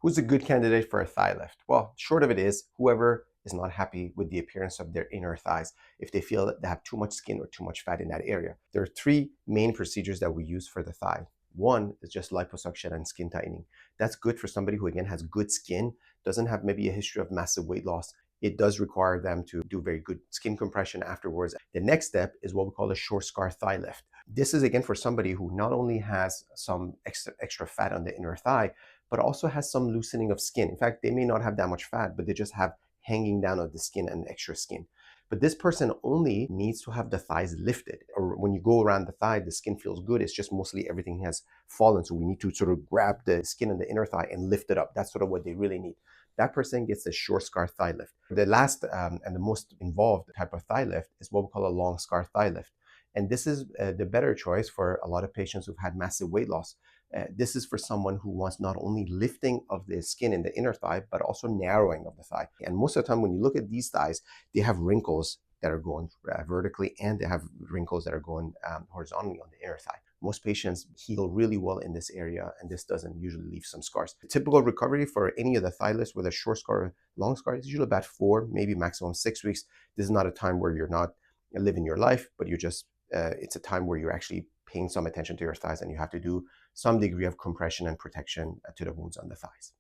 Who's a good candidate for a thigh lift? Well, short of it is whoever is not happy with the appearance of their inner thighs, if they feel that they have too much skin or too much fat in that area. There are three main procedures that we use for the thigh. One is just liposuction and skin tightening. That's good for somebody who, again, has good skin, doesn't have maybe a history of massive weight loss. It does require them to do very good skin compression afterwards. The next step is what we call a short scar thigh lift. This is, again, for somebody who not only has some extra fat on the inner thigh, but also has some loosening of skin. In fact, they may not have that much fat, but they just have hanging down of the skin and extra skin. But this person only needs to have the thighs lifted. Or when you go around the thigh, the skin feels good. It's just mostly everything has fallen. So we need to sort of grab the skin in the inner thigh and lift it up. That's sort of what they really need. That person gets a short scar thigh lift. The last and the most involved type of thigh lift is what we call a long scar thigh lift. And this is the better choice for a lot of patients who've had massive weight loss. This is for someone who wants not only lifting of the skin in the inner thigh, but also narrowing of the thigh. And most of the time, when you look at these thighs, they have wrinkles that are going vertically, and they have wrinkles that are going horizontally on the inner thigh. Most patients heal really well in this area, and this doesn't usually leave some scars. The typical recovery for any of the thigh lifts with a short scar or long scar is usually about 4, maybe maximum 6 weeks. This is not a time where you're not living your life, but you're just it's a time where you're actually paying some attention to your thighs, and you have to do some degree of compression and protection to the wounds on the thighs.